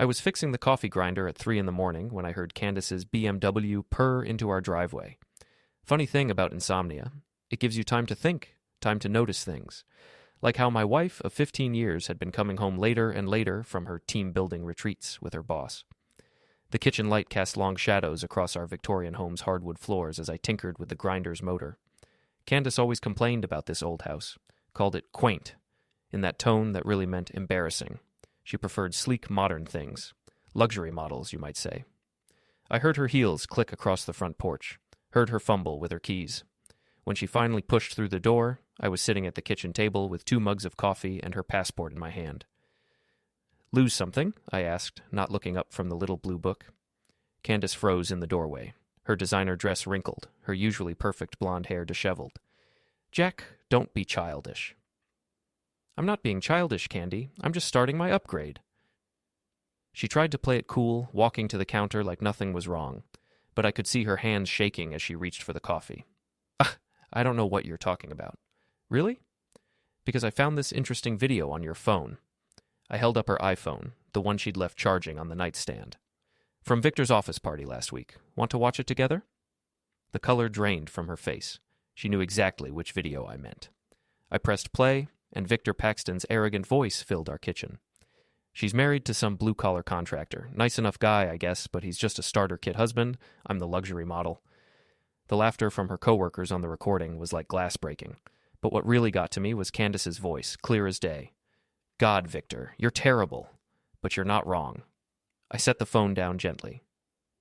I was fixing the coffee grinder at 3 in the morning when I heard Candace's BMW purr into our driveway. Funny thing about insomnia, it gives you time to think, time to notice things. Like how my wife of 15 years had been coming home later and later from her team-building retreats with her boss. The kitchen light cast long shadows across our Victorian home's hardwood floors as I tinkered with the grinder's motor. Candace always complained about this old house, called it quaint, in that tone that really meant embarrassing. She preferred sleek modern things, luxury models, you might say. I heard her heels click across the front porch, heard her fumble with her keys. When she finally pushed through the door, I was sitting at the kitchen table with 2 mugs of coffee and her passport in my hand. "Lose something?" I asked, not looking up from the little blue book. Candace froze in the doorway, her designer dress wrinkled, her usually perfect blonde hair disheveled. "Jack, don't be childish." "I'm not being childish, Candy. I'm just starting my upgrade." She tried to play it cool, walking to the counter like nothing was wrong, but I could see her hands shaking as she reached for the coffee. "I don't know what you're talking about." "Really?" "Because I found this interesting video on your phone." I held up her iPhone, the one she'd left charging on the nightstand. "From Victor's office party last week. Want to watch it together?" The color drained from her face. She knew exactly which video I meant. I pressed play, and Victor Paxton's arrogant voice filled our kitchen. "She's married to some blue-collar contractor. Nice enough guy, I guess, but he's just a starter kit husband. I'm the luxury model." The laughter from her coworkers on the recording was like glass breaking. But what really got to me was Candace's voice, clear as day. "God, Victor, you're terrible, but you're not wrong." I set the phone down gently.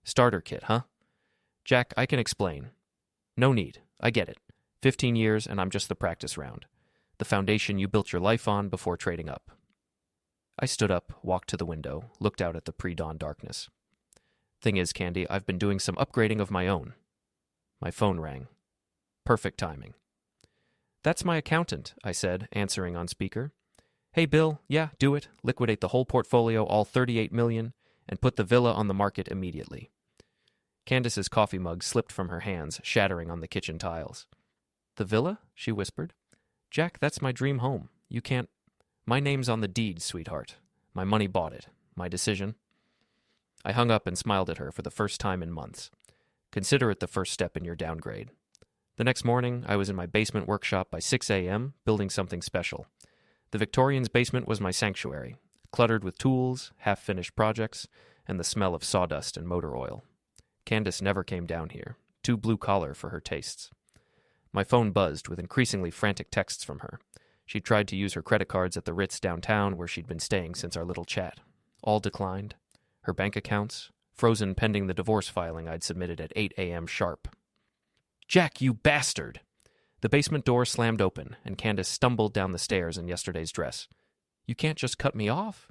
"Starter kit, huh?" "Jack, I can explain." "No need. I get it. 15 years and I'm just the practice round. The foundation you built your life on before trading up." I stood up, walked to the window, looked out at the pre-dawn darkness. "Thing is, Candy, I've been doing some upgrading of my own." My phone rang. Perfect timing. "That's my accountant," I said, answering on speaker. "Hey, Bill, yeah, do it. Liquidate the whole portfolio, all $38 million, and put the villa on the market immediately." Candace's coffee mug slipped from her hands, shattering on the kitchen tiles. "The villa?" she whispered. "Jack, that's my dream home. You can't—" "My name's on the deed, sweetheart. My money bought it. My decision." I hung up and smiled at her for the first time in months. Consider it the first step in your downgrade. The next morning, I was in my basement workshop by 6 a.m., building something special. The Victorian's basement was my sanctuary, cluttered with tools, half-finished projects, and the smell of sawdust and motor oil. Candace never came down here, too blue-collar for her tastes. My phone buzzed with increasingly frantic texts from her. She'd tried to use her credit cards at the Ritz downtown where she'd been staying since our little chat. All declined. Her bank accounts, frozen pending the divorce filing I'd submitted at 8 a.m. sharp. "Jack, you bastard!" The basement door slammed open, and Candace stumbled down the stairs in yesterday's dress. "You can't just cut me off."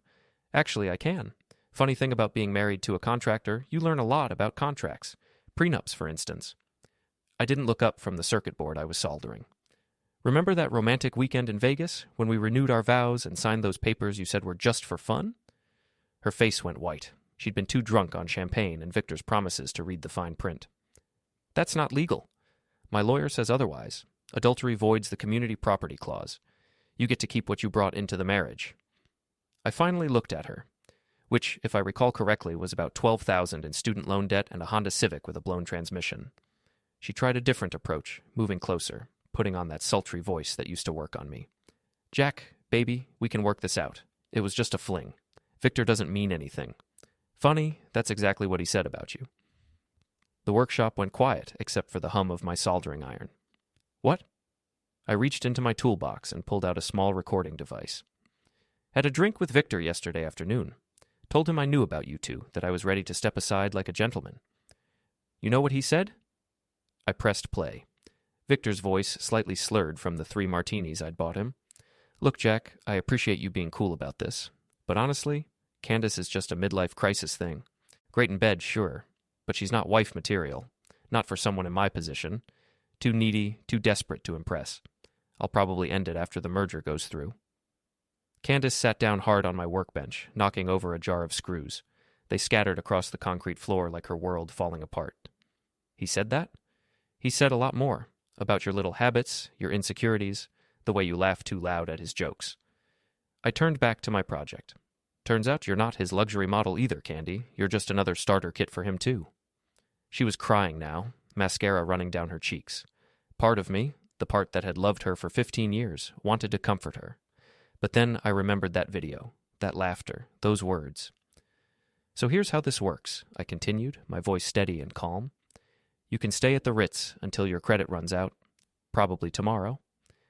"Actually, I can. Funny thing about being married to a contractor, you learn a lot about contracts. Prenups, for instance." I didn't look up from the circuit board I was soldering. "Remember that romantic weekend in Vegas, when we renewed our vows and signed those papers you said were just for fun?" Her face went white. She'd been too drunk on champagne and Victor's promises to read the fine print. "That's not legal. My lawyer says otherwise. Adultery voids the community property clause. You get to keep what you brought into the marriage." I finally looked at her, which, if I recall correctly, was about $12,000 in student loan debt and a Honda Civic with a blown transmission. She tried a different approach, moving closer, putting on that sultry voice that used to work on me. "Jack, baby, we can work this out. It was just a fling. Victor doesn't mean anything. Funny, that's exactly what he said about you." The workshop went quiet, except for the hum of my soldering iron. "What?" I reached into my toolbox and pulled out a small recording device. "Had a drink with Victor yesterday afternoon. Told him I knew about you two, that I was ready to step aside like a gentleman. You know what he said?" I pressed play. Victor's voice slightly slurred from the 3 martinis I'd bought him. "Look, Jack, I appreciate you being cool about this. But honestly, Candace is just a midlife crisis thing. Great in bed, sure, but she's not wife material. Not for someone in my position. Too needy, too desperate to impress. I'll probably end it after the merger goes through." Candace sat down hard on my workbench, knocking over a jar of screws. They scattered across the concrete floor like her world falling apart. "He said that?" "He said a lot more. About your little habits, your insecurities, the way you laugh too loud at his jokes." I turned back to my project. Turns out you're not his luxury model either, Candy. You're just another starter kit for him, too. She was crying now, mascara running down her cheeks. Part of me, the part that had loved her for 15 years, wanted to comfort her. But then I remembered that video, that laughter, those words. So here's how this works, I continued, my voice steady and calm. You can stay at the Ritz until your credit runs out, probably tomorrow.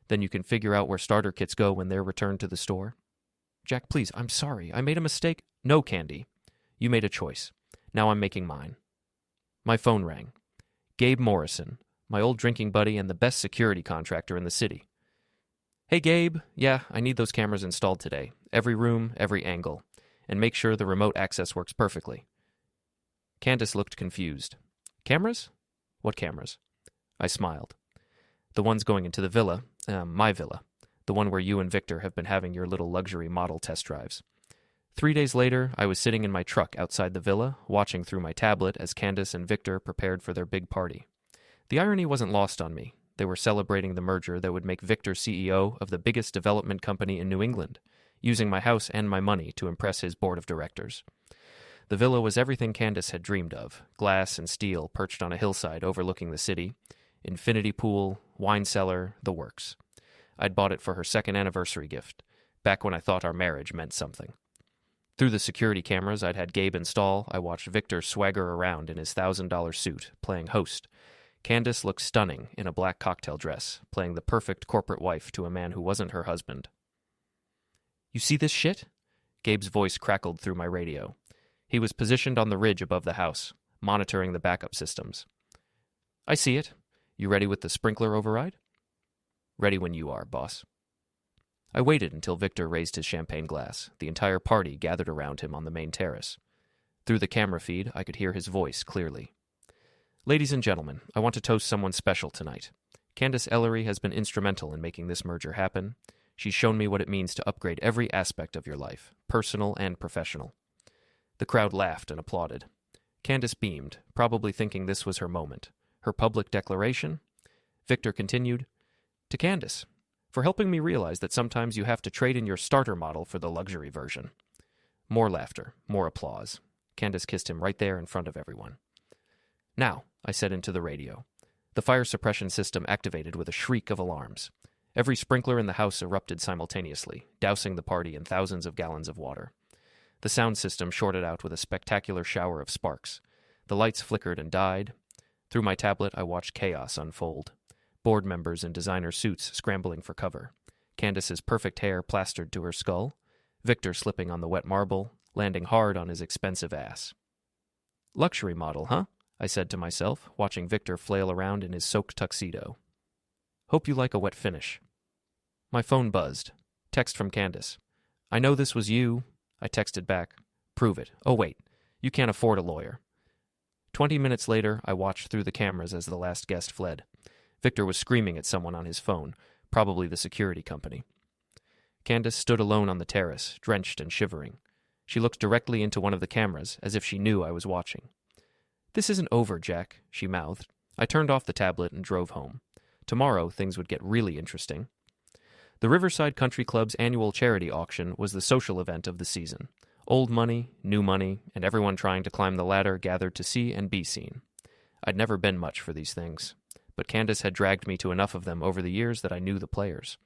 Then you can figure out where starter kits go when they're returned to the store. Jack, please, I'm sorry. I made a mistake. No, Candy. You made a choice. Now I'm making mine. My phone rang. Gabe Morrison, my old drinking buddy and the best security contractor in the city. Hey, Gabe. Yeah, I need those cameras installed today. Every room, every angle. And make sure the remote access works perfectly. Candace looked confused. Cameras? What cameras? I smiled. The ones going into the villa, my villa. The one where you and Victor have been having your little luxury model test drives. 3 days later, I was sitting in my truck outside the villa, watching through my tablet as Candace and Victor prepared for their big party. The irony wasn't lost on me. They were celebrating the merger that would make Victor CEO of the biggest development company in New England, using my house and my money to impress his board of directors. The villa was everything Candace had dreamed of, glass and steel perched on a hillside overlooking the city, infinity pool, wine cellar, the works. I'd bought it for her second anniversary gift, back when I thought our marriage meant something. Through the security cameras I'd had Gabe install, I watched Victor swagger around in his $1,000 suit, playing host. Candace looked stunning in a black cocktail dress, playing the perfect corporate wife to a man who wasn't her husband. You see this shit? Gabe's voice crackled through my radio. He was positioned on the ridge above the house, monitoring the backup systems. I see it. You ready with the sprinkler override? Ready when you are, boss. I waited until Victor raised his champagne glass. The entire party gathered around him on the main terrace. Through the camera feed, I could hear his voice clearly. Ladies and gentlemen, I want to toast someone special tonight. Candace Ellery has been instrumental in making this merger happen. She's shown me what it means to upgrade every aspect of your life, personal and professional. The crowd laughed and applauded. Candace beamed, probably thinking this was her moment. Her public declaration? Victor continued, To Candace, for helping me realize that sometimes you have to trade in your starter model for the luxury version. More laughter, more applause. Candace kissed him right there in front of everyone. Now, I said into the radio. The fire suppression system activated with a shriek of alarms. Every sprinkler in the house erupted simultaneously, dousing the party in thousands of gallons of water. The sound system shorted out with a spectacular shower of sparks. The lights flickered and died. Through my tablet, I watched chaos unfold. Board members in designer suits scrambling for cover. Candace's perfect hair plastered to her skull. Victor slipping on the wet marble, landing hard on his expensive ass. Luxury model, huh? I said to myself, watching Victor flail around in his soaked tuxedo. Hope you like a wet finish. My phone buzzed. Text from Candace. I know this was you. I texted back. Prove it. Oh, wait. You can't afford a lawyer. 20 minutes later, I watched through the cameras as the last guest fled. Victor was screaming at someone on his phone, probably the security company. Candace stood alone on the terrace, drenched and shivering. She looked directly into one of the cameras, as if she knew I was watching. This isn't over, Jack, she mouthed. I turned off the tablet and drove home. Tomorrow, things would get really interesting. The Riverside Country Club's annual charity auction was the social event of the season. Old money, new money, and everyone trying to climb the ladder gathered to see and be seen. I'd never been much for these things, but Candace had dragged me to enough of them over the years that I knew the players.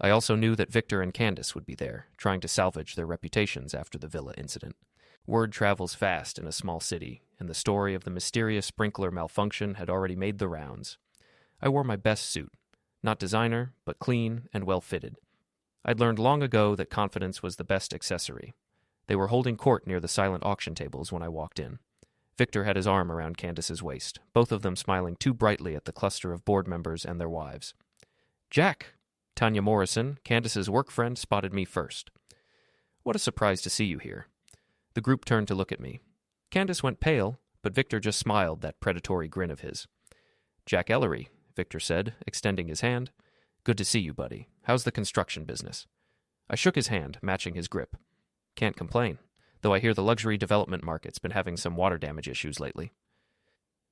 I also knew that Victor and Candace would be there, trying to salvage their reputations after the villa incident. Word travels fast in a small city, and the story of the mysterious sprinkler malfunction had already made the rounds. I wore my best suit. Not designer, but clean and well-fitted. I'd learned long ago that confidence was the best accessory. They were holding court near the silent auction tables when I walked in. Victor had his arm around Candace's waist, both of them smiling too brightly at the cluster of board members and their wives. Jack! Tanya Morrison, Candace's work friend, spotted me first. What a surprise to see you here. The group turned to look at me. Candace went pale, but Victor just smiled that predatory grin of his. Jack Ellery, Victor said, extending his hand. Good to see you, buddy. How's the construction business? I shook his hand, matching his grip. Can't complain, though I hear the luxury development market's been having some water damage issues lately.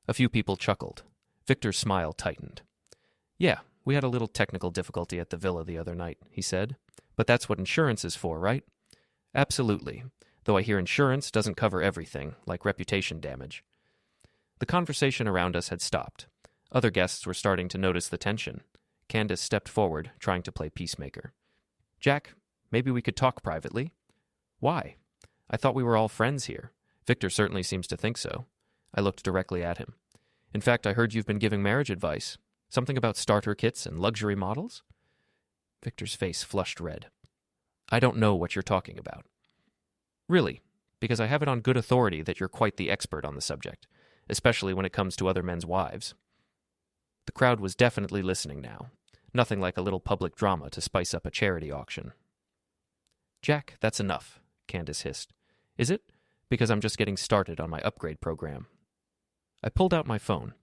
A few people chuckled. Victor's smile tightened. Yeah, we had a little technical difficulty at the villa the other night, he said. But that's what insurance is for, right? Absolutely, though I hear insurance doesn't cover everything, like reputation damage. The conversation around us had stopped. Other guests were starting to notice the tension. Candace stepped forward, trying to play peacemaker. Jack, maybe we could talk privately? Why? I thought we were all friends here. Victor certainly seems to think so. I looked directly at him. In fact, I heard you've been giving marriage advice. Something about starter kits and luxury models? Victor's face flushed red. I don't know what you're talking about. Really, because I have it on good authority that you're quite the expert on the subject, especially when it comes to other men's wives. The crowd was definitely listening now. Nothing like a little public drama to spice up a charity auction. Jack, that's enough, Candace hissed. Is it? Because I'm just getting started on my upgrade program. I pulled out my phone.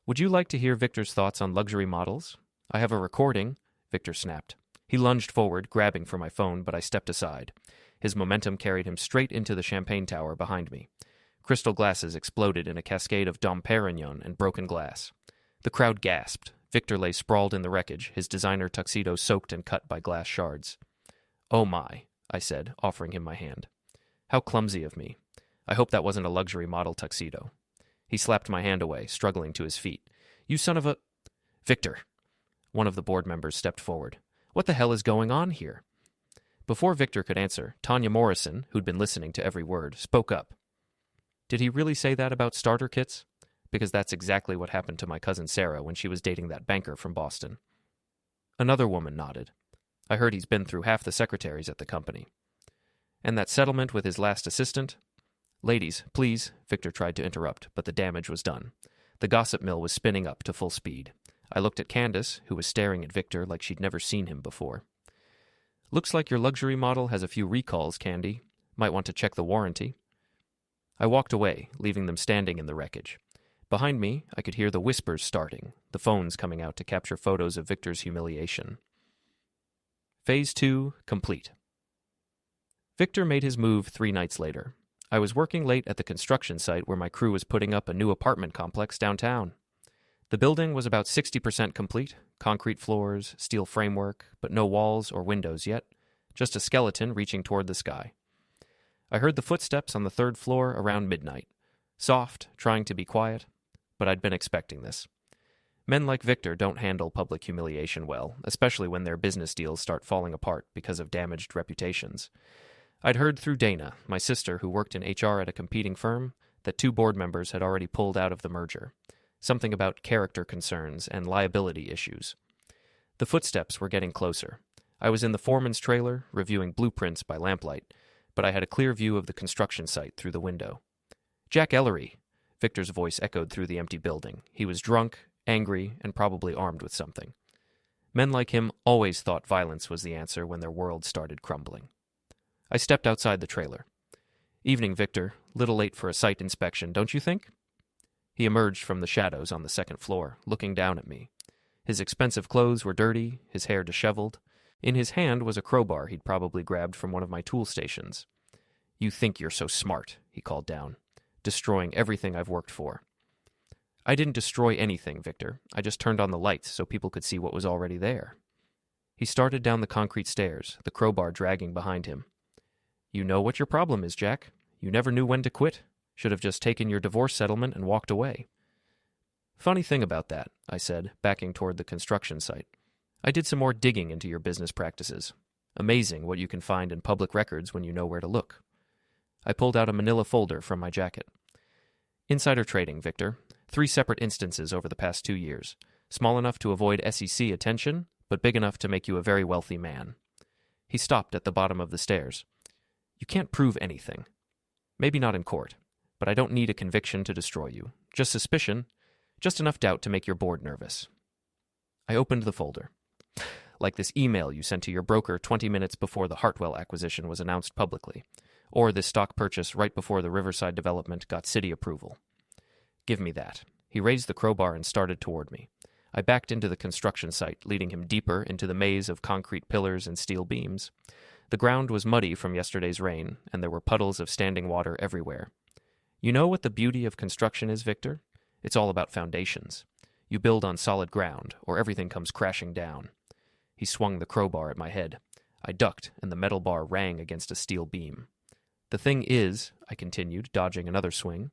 Would you like to hear Victor's thoughts on luxury models? I have a recording, Victor snapped. He lunged forward, grabbing for my phone, but I stepped aside. His momentum carried him straight into the champagne tower behind me. Crystal glasses exploded in a cascade of Dom Perignon and broken glass. The crowd gasped. Victor lay sprawled in the wreckage, his designer tuxedo soaked and cut by glass shards. Oh my, I said, offering him my hand. How clumsy of me. I hope that wasn't a luxury model tuxedo. He slapped my hand away, struggling to his feet. You son of a... Victor. One of the board members stepped forward. What the hell is going on here? Before Victor could answer, Tanya Morrison, who'd been listening to every word, spoke up. Did he really say that about starter kits? Because that's exactly what happened to my cousin Sarah when she was dating that banker from Boston. Another woman nodded. I heard he's been through half the secretaries at the company. And that settlement with his last assistant? Ladies, please, Victor tried to interrupt, but the damage was done. The gossip mill was spinning up to full speed. I looked at Candace, who was staring at Victor like she'd never seen him before. Looks like your luxury model has a few recalls, Candy. Might want to check the warranty. I walked away, leaving them standing in the wreckage. Behind me, I could hear the whispers starting, the phones coming out to capture photos of Victor's humiliation. Phase 2 complete. Victor made his move 3 nights later. I was working late at the construction site where my crew was putting up a new apartment complex downtown. The building was about 60% complete, concrete floors, steel framework, but no walls or windows yet, just a skeleton reaching toward the sky. I heard the footsteps on the 3rd floor around midnight. Soft, trying to be quiet, but I'd been expecting this. Men like Victor don't handle public humiliation well, especially when their business deals start falling apart because of damaged reputations. I'd heard through Dana, my sister who worked in HR at a competing firm, that 2 board members had already pulled out of the merger. Something about character concerns and liability issues. The footsteps were getting closer. I was in the foreman's trailer, reviewing blueprints by lamplight, but I had a clear view of the construction site through the window. Jack Ellery, Victor's voice echoed through the empty building. He was drunk, angry, and probably armed with something. Men like him always thought violence was the answer when their world started crumbling. I stepped outside the trailer. Evening, Victor. Little late for a site inspection, don't you think? He emerged from the shadows on the 2nd floor, looking down at me. His expensive clothes were dirty, his hair disheveled. In his hand was a crowbar he'd probably grabbed from one of my tool stations. You think you're so smart, he called down, destroying everything I've worked for. I didn't destroy anything, Victor. I just turned on the lights so people could see what was already there. He started down the concrete stairs, the crowbar dragging behind him. You know what your problem is, Jack. You never knew when to quit. Should have just taken your divorce settlement and walked away. Funny thing about that, I said, backing toward the construction site. I did some more digging into your business practices. Amazing what you can find in public records when you know where to look. I pulled out a manila folder from my jacket. Insider trading, Victor. 3 separate instances over the past 2 years. Small enough to avoid SEC attention, but big enough to make you a very wealthy man. He stopped at the bottom of the stairs. You can't prove anything. Maybe not in court, but I don't need a conviction to destroy you. Just suspicion, just enough doubt to make your board nervous. I opened the folder. Like this email you sent to your broker 20 minutes before the Hartwell acquisition was announced publicly, or this stock purchase right before the Riverside development got city approval. Give me that. He raised the crowbar and started toward me. I backed into the construction site, leading him deeper into the maze of concrete pillars and steel beams. The ground was muddy from yesterday's rain, and there were puddles of standing water everywhere. You know what the beauty of construction is, Victor? It's all about foundations. You build on solid ground, or everything comes crashing down. He swung the crowbar at my head. I ducked, and the metal bar rang against a steel beam. "The thing is," I continued, dodging another swing,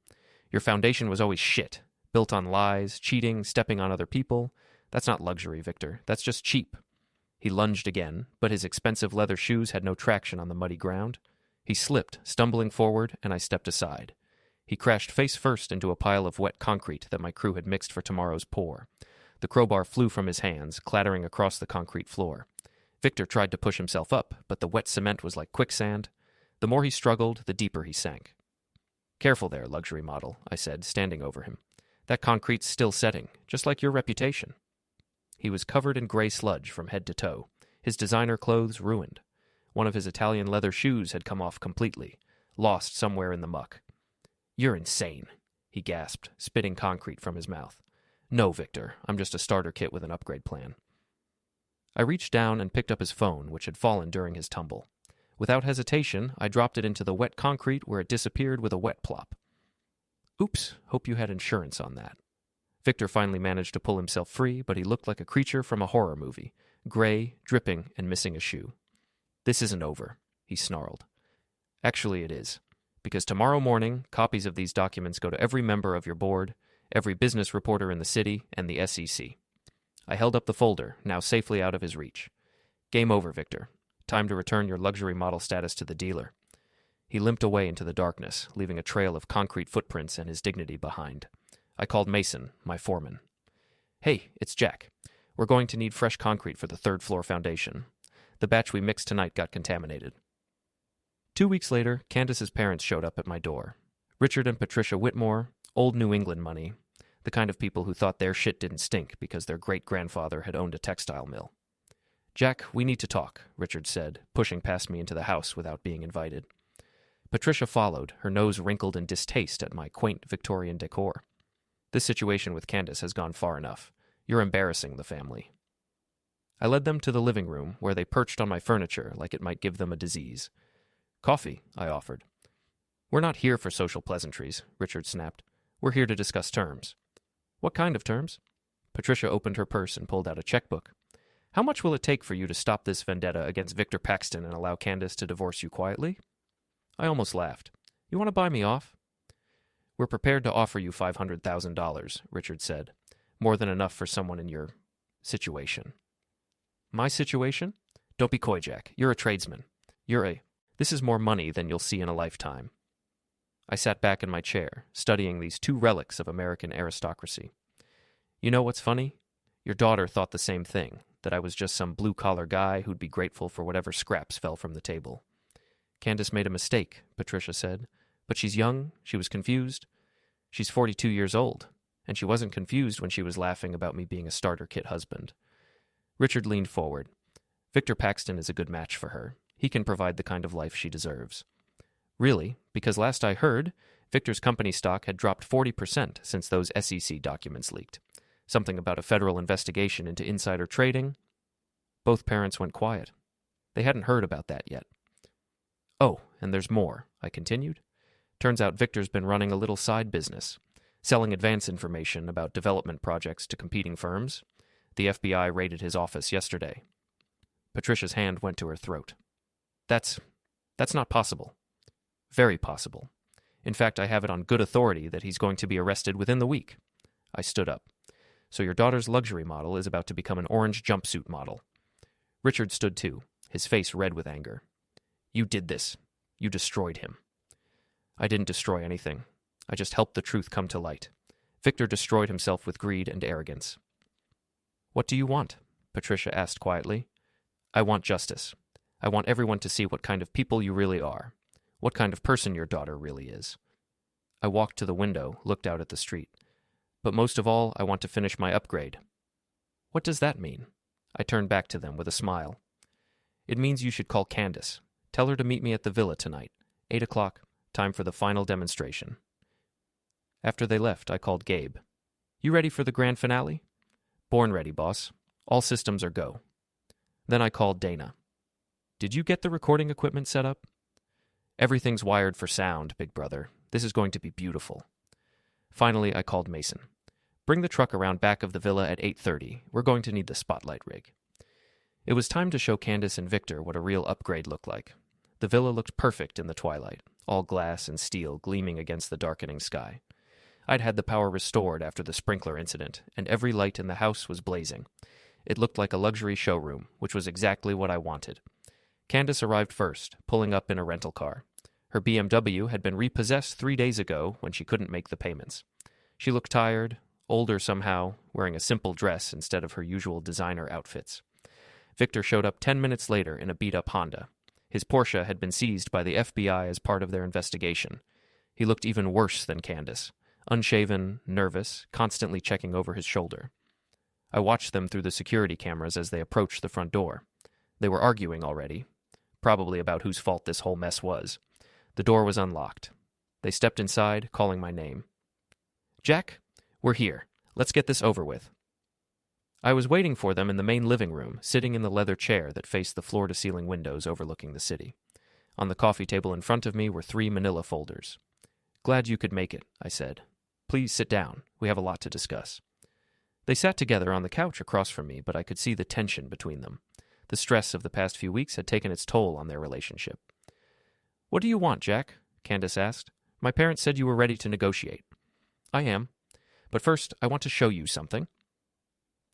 "your foundation was always shit. Built on lies, cheating, stepping on other people. That's not luxury, Victor. That's just cheap." He lunged again, but his expensive leather shoes had no traction on the muddy ground. He slipped, stumbling forward, and I stepped aside. He crashed face first into a pile of wet concrete that my crew had mixed for tomorrow's pour. The crowbar flew from his hands, clattering across the concrete floor. Victor tried to push himself up, but the wet cement was like quicksand. The more he struggled, the deeper he sank. "Careful there, luxury model," I said, standing over him. "That concrete's still setting, just like your reputation." He was covered in gray sludge from head to toe, his designer clothes ruined. One of his Italian leather shoes had come off completely, lost somewhere in the muck. "You're insane," he gasped, spitting concrete from his mouth. "No, Victor, I'm just a starter kit with an upgrade plan." I reached down and picked up his phone, which had fallen during his tumble. Without hesitation, I dropped it into the wet concrete where it disappeared with a wet plop. "Oops, hope you had insurance on that." Victor finally managed to pull himself free, but he looked like a creature from a horror movie, gray, dripping, and missing a shoe. "This isn't over," he snarled. "Actually, it is. Because tomorrow morning, copies of these documents go to every member of your board, every business reporter in the city, and the SEC. I held up the folder, now safely out of his reach. "Game over, Victor. Time to return your luxury model status to the dealer." He limped away into the darkness, leaving a trail of concrete footprints and his dignity behind. I called Mason, my foreman. "Hey, it's Jack. We're going to need fresh concrete for the third-floor foundation. The batch we mixed tonight got contaminated." 2 weeks later, Candace's parents showed up at my door. Richard and Patricia Whitmore, old New England money, the kind of people who thought their shit didn't stink because their great-grandfather had owned a textile mill. "Jack, we need to talk," Richard said, pushing past me into the house without being invited. Patricia followed, her nose wrinkled in distaste at my quaint Victorian decor. "This situation with Candace has gone far enough. You're embarrassing the family." I led them to the living room, where they perched on my furniture like it might give them a disease. "Coffee," I offered. "We're not here for social pleasantries," Richard snapped. "We're here to discuss terms." "What kind of terms?" Patricia opened her purse and pulled out a checkbook. "How much will it take for you to stop this vendetta against Victor Paxton and allow Candace to divorce you quietly?" I almost laughed. "You want to buy me off?" "We're prepared to offer you $500,000, Richard said. "More than enough for someone in your situation." "My situation? Don't be coy, Jack. You're a tradesman. This is more money than you'll see in a lifetime." I sat back in my chair, studying these two relics of American aristocracy. "You know what's funny? Your daughter thought the same thing, that I was just some blue-collar guy who'd be grateful for whatever scraps fell from the table." "Candace made a mistake," Patricia said. "But she's young, she was confused. She's 42 years old, and she wasn't confused when she was laughing about me being a starter kit husband." Richard leaned forward. "Victor Paxton is a good match for her. He can provide the kind of life she deserves." "Really? Because last I heard, Victor's company stock had dropped 40% since those SEC documents leaked. Something about a federal investigation into insider trading." Both parents went quiet. They hadn't heard about that yet. "Oh, and there's more," I continued. "Turns out Victor's been running a little side business, selling advance information about development projects to competing firms. The FBI raided his office yesterday." Patricia's hand went to her throat. That's not possible." "Very possible. In fact, I have it on good authority that he's going to be arrested within the week." I stood up. "So your daughter's luxury model is about to become an orange jumpsuit model." Richard stood too, his face red with anger. "You did this. You destroyed him." "I didn't destroy anything. I just helped the truth come to light. Victor destroyed himself with greed and arrogance." "What do you want?" Patricia asked quietly. "I want justice. I want everyone to see what kind of people you really are, what kind of person your daughter really is." I walked to the window, looked out at the street. "But most of all, I want to finish my upgrade." "What does that mean?" I turned back to them with a smile. "It means you should call Candace. Tell her to meet me at the villa tonight, 8 o'clock, time for the final demonstration." After they left, I called Gabe. "You ready for the grand finale?" "Born ready, boss. All systems are go." Then I called Dana. "Did you get the recording equipment set up?" "Everything's wired for sound, big brother. This is going to be beautiful." Finally, I called Mason. "Bring the truck around back of the villa at 8:30. We're going to need the spotlight rig." It was time to show Candace and Victor what a real upgrade looked like. The villa looked perfect in the twilight, all glass and steel gleaming against the darkening sky. I'd had the power restored after the sprinkler incident, and every light in the house was blazing. It looked like a luxury showroom, which was exactly what I wanted. Candace arrived first, pulling up in a rental car. Her BMW had been repossessed 3 days ago when she couldn't make the payments. She looked tired, older somehow, wearing a simple dress instead of her usual designer outfits. Victor showed up 10 minutes later in a beat-up Honda. His Porsche had been seized by the FBI as part of their investigation. He looked even worse than Candace, unshaven, nervous, constantly checking over his shoulder. I watched them through the security cameras as they approached the front door. They were arguing already, probably about whose fault this whole mess was. The door was unlocked. They stepped inside, calling my name. "Jack, we're here. Let's get this over with." I was waiting for them in the main living room, sitting in the leather chair that faced the floor-to-ceiling windows overlooking the city. On the coffee table in front of me were 3 manila folders. "Glad you could make it," I said. "Please sit down. We have a lot to discuss." They sat together on the couch across from me, but I could see the tension between them. The stress of the past few weeks had taken its toll on their relationship. "What do you want, Jack?" Candace asked. "My parents said you were ready to negotiate." "I am. But first, I want to show you something."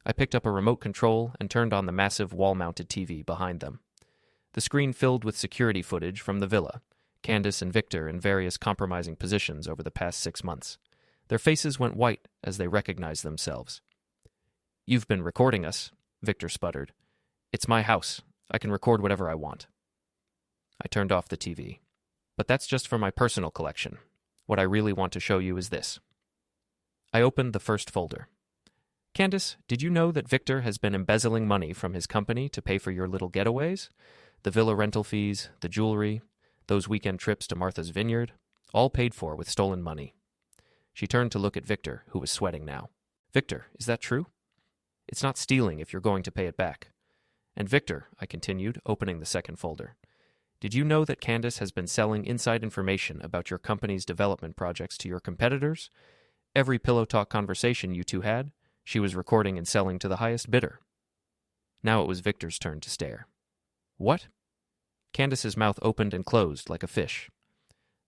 I picked up a remote control and turned on the massive wall-mounted TV behind them. The screen filled with security footage from the villa, Candace and Victor in various compromising positions over the past 6 months. Their faces went white as they recognized themselves. "You've been recording us," Victor sputtered. "It's my house. I can record whatever I want." I turned off the TV. "But that's just for my personal collection. What I really want to show you is this." I opened the first folder. "Candace, did you know that Victor has been embezzling money from his company to pay for your little getaways? The villa rental fees, the jewelry, those weekend trips to Martha's Vineyard, all paid for with stolen money." She turned to look at Victor, who was sweating now. "Victor, is that true?" "It's not stealing if you're going to pay it back." "And Victor," I continued, opening the second folder, "did you know that Candace has been selling inside information about your company's development projects to your competitors? Every Pillow Talk conversation you two had, she was recording and selling to the highest bidder." Now it was Victor's turn to stare. "What?" Candace's mouth opened and closed like a fish.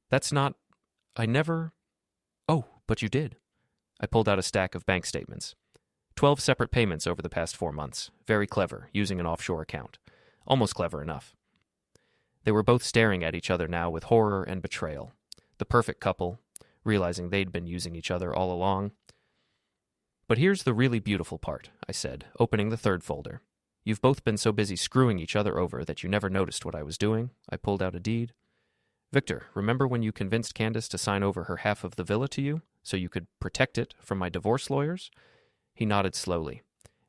"That's not... I never... Oh, but you did." I pulled out a stack of bank statements. 12 separate payments over the past 4 months. Very clever, using an offshore account. Almost clever enough. They were both staring at each other now with horror and betrayal. The perfect couple, realizing they'd been using each other all along. "But here's the really beautiful part," I said, opening the third folder. "You've both been so busy screwing each other over that you never noticed what I was doing." I pulled out a deed. "Victor, remember when you convinced Candace to sign over her half of the villa to you, so you could protect it from my divorce lawyers?" He nodded slowly.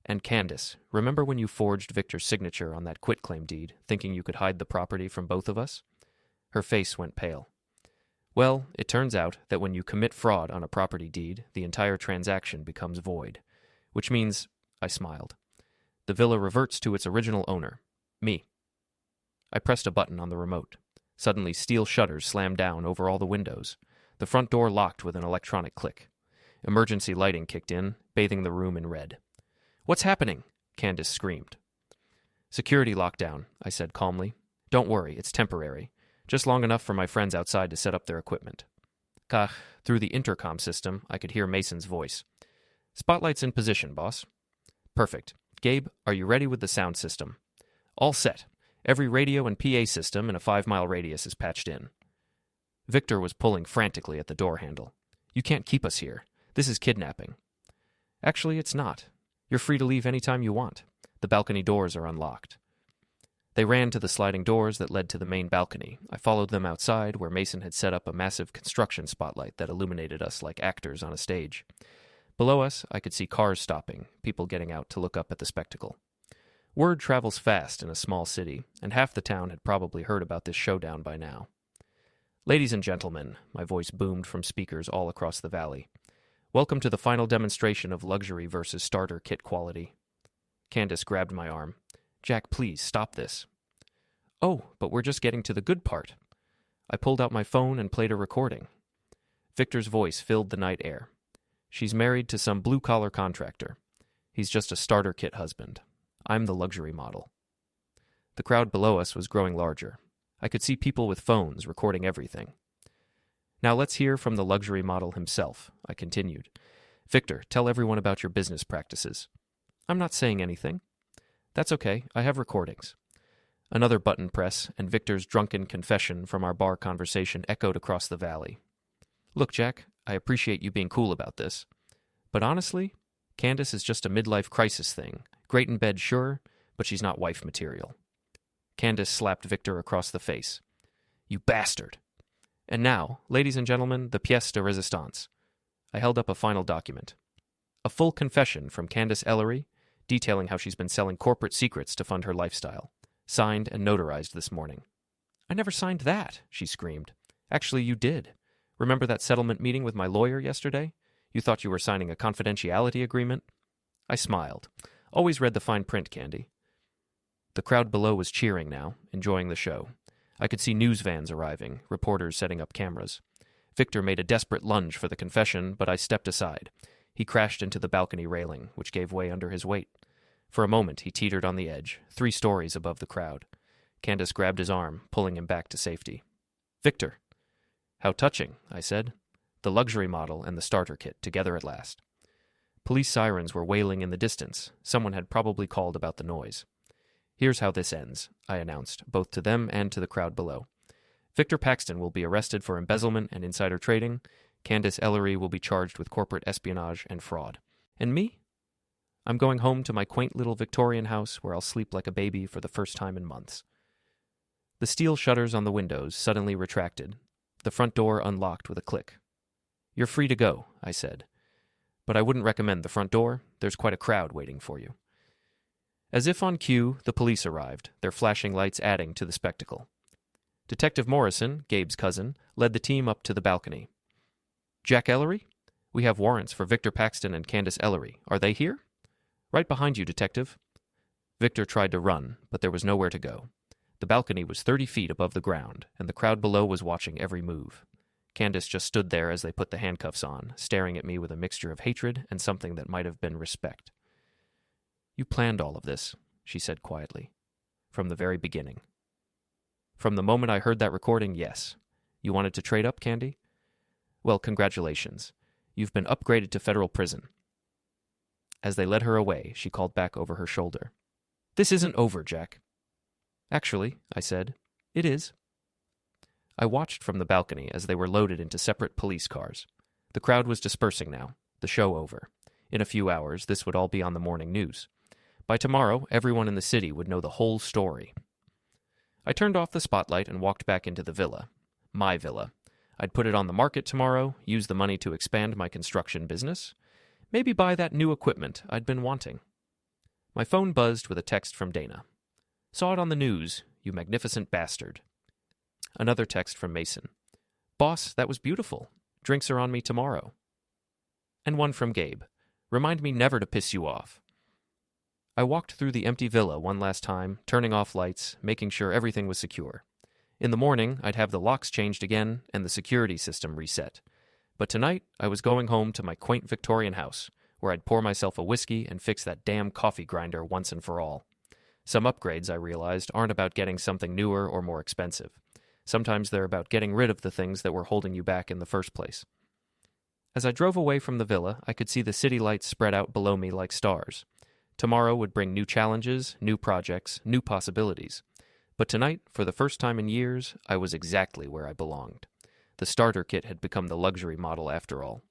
"And Candace, remember when you forged Victor's signature on that quitclaim deed, thinking you could hide the property from both of us?" Her face went pale. "Well, it turns out that when you commit fraud on a property deed, the entire transaction becomes void. Which means," I smiled, "the villa reverts to its original owner, me." I pressed a button on the remote. Suddenly, steel shutters slammed down over all the windows. The front door locked with an electronic click. Emergency lighting kicked in, bathing the room in red. "What's happening?" Candace screamed. "Security lockdown," I said calmly. "Don't worry, it's temporary. Just long enough for my friends outside to set up their equipment." Through the intercom system, I could hear Mason's voice. "Spotlight's in position, boss." "Perfect. Gabe, are you ready with the sound system?" "All set. Every radio and PA system in a 5-mile radius is patched in." Victor was pulling frantically at the door handle. "You can't keep us here. This is kidnapping." "Actually, it's not. You're free to leave any time you want. The balcony doors are unlocked." They ran to the sliding doors that led to the main balcony. I followed them outside, where Mason had set up a massive construction spotlight that illuminated us like actors on a stage. Below us, I could see cars stopping, people getting out to look up at the spectacle. Word travels fast in a small city, and half the town had probably heard about this showdown by now. "Ladies and gentlemen," my voice boomed from speakers all across the valley. "Welcome to the final demonstration of luxury versus starter kit quality." Candace grabbed my arm. "Jack, please, stop this." "Oh, but we're just getting to the good part." I pulled out my phone and played a recording. Victor's voice filled the night air. "She's married to some blue-collar contractor. He's just a starter kit husband. I'm the luxury model." The crowd below us was growing larger. I could see people with phones recording everything. Now let's hear from the luxury model himself, I continued. Victor, tell everyone about your business practices. I'm not saying anything. That's okay, I have recordings. Another button press, and Victor's drunken confession from our bar conversation echoed across the valley. Look, Jack, I appreciate you being cool about this. But honestly, Candace is just a midlife crisis thing. Great in bed, sure, but she's not wife material. Candace slapped Victor across the face. You bastard! And now, ladies and gentlemen, the pièce de résistance. I held up a final document. A full confession from Candace Ellery, detailing how she's been selling corporate secrets to fund her lifestyle. Signed and notarized this morning. I never signed that, she screamed. Actually, you did. Remember that settlement meeting with my lawyer yesterday? You thought you were signing a confidentiality agreement? I smiled. Always read the fine print, Candy. The crowd below was cheering now, enjoying the show. I could see news vans arriving, reporters setting up cameras. Victor made a desperate lunge for the confession, but I stepped aside. He crashed into the balcony railing, which gave way under his weight. For a moment, he teetered on the edge, 3 stories above the crowd. Candace grabbed his arm, pulling him back to safety. Victor. How touching, I said. The luxury model and the starter kit together at last. Police sirens were wailing in the distance. Someone had probably called about the noise. Here's how this ends, I announced, both to them and to the crowd below. Victor Paxton will be arrested for embezzlement and insider trading. Candace Ellery will be charged with corporate espionage and fraud. And me? I'm going home to my quaint little Victorian house where I'll sleep like a baby for the first time in months. The steel shutters on the windows suddenly retracted. The front door unlocked with a click. You're free to go, I said. But I wouldn't recommend the front door. There's quite a crowd waiting for you. As if on cue, the police arrived, their flashing lights adding to the spectacle. Detective Morrison, Gabe's cousin, led the team up to the balcony. Jack Ellery? We have warrants for Victor Paxton and Candace Ellery. Are they here? Right behind you, Detective. Victor tried to run, but there was nowhere to go. The balcony was 30 feet above the ground, and the crowd below was watching every move. Candace just stood there as they put the handcuffs on, staring at me with a mixture of hatred and something that might have been respect. You planned all of this, she said quietly. From the very beginning. From the moment I heard that recording, yes. You wanted to trade up, Candy? Well, congratulations. You've been upgraded to federal prison. As they led her away, she called back over her shoulder. This isn't over, Jack. Actually, I said, it is. I watched from the balcony as they were loaded into separate police cars. The crowd was dispersing now, the show over. In a few hours, this would all be on the morning news. By tomorrow, everyone in the city would know the whole story. I turned off the spotlight and walked back into the villa. My villa. I'd put it on the market tomorrow, use the money to expand my construction business, maybe buy that new equipment I'd been wanting. My phone buzzed with a text from Dana. Saw it on the news, you magnificent bastard. Another text from Mason. Boss, that was beautiful. Drinks are on me tomorrow. And one from Gabe. Remind me never to piss you off. I walked through the empty villa one last time, turning off lights, making sure everything was secure. In the morning, I'd have the locks changed again and the security system reset. But tonight, I was going home to my quaint Victorian house, where I'd pour myself a whiskey and fix that damn coffee grinder once and for all. Some upgrades, I realized, aren't about getting something newer or more expensive. Sometimes they're about getting rid of the things that were holding you back in the first place. As I drove away from the villa, I could see the city lights spread out below me like stars. Tomorrow would bring new challenges, new projects, new possibilities. But tonight, for the first time in years, I was exactly where I belonged. The starter kit had become the luxury model after all.